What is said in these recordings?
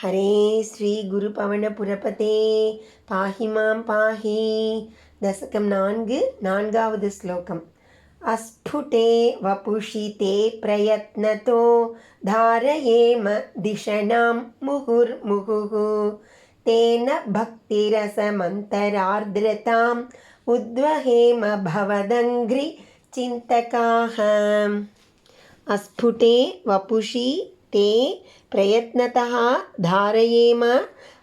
हरे श्री गुरु पवन पुरपते पाहि मां पाहि दशकं 4 நான்காவது ஸ்லோகம் अस्फुटे वपुषि ते प्रयत्नतो धारयेम दिशनां मुहुर्मुहुः तेन भक्तिरसमन्तरार्द्रताम् उद्वहेम भवदङ्घ्रि चिन्तकाः अस्फुटे वपुषि ते प्रयत्नतः धारयेम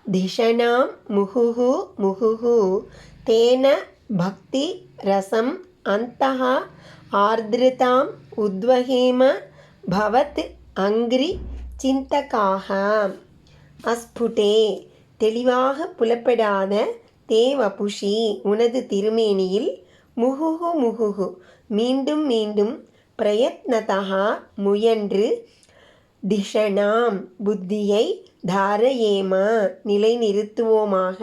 धिषणां मुहुः मुहुः तेन भक्ति रसम् अन्तः आर्द्रताम् उद्वहेम भवत् अङ्घ्रि चिन्तकाः अस्फुटे தெளிவாக புலப்படாத தே வபுஷி உனது திருமேனியில் முகுகு முகுகு மீண்டும் மீண்டும் பிரயத்னதா முயன்று திஷனாம் புத்தியை தாரயேம நிலைநிறுத்துவோமாக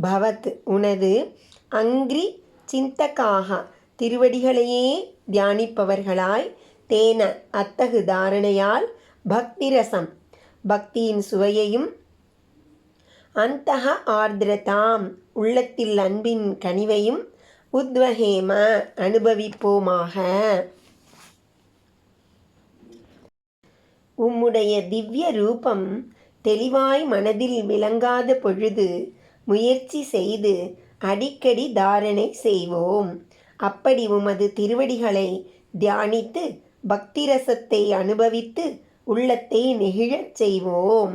பவத் உனது அங்கிரி சிந்தக்காக திருவடிகளையே தியானிப்பவர்களாய் தேன அத்தகு தாரணையால் பக்திரசம் பக்தியின் சுவையையும் அந்தஹ ஆர்திரதாம் உள்ளத்தில் அன்பின் கனிவையும் உத்வஹேம அனுபவிப்போமாக. உம்முடைய திவ்ய ரூபம் தெளிவாய் மனதில் விளங்காத பொழுது முயற்சி செய்து அடிக்கடி தாரணை செய்வோம். அப்படி உமது திருவடிகளை தியானித்து பக்திரசத்தை அனுபவித்து உள்ளத்தை நெகிழச் செய்வோம்.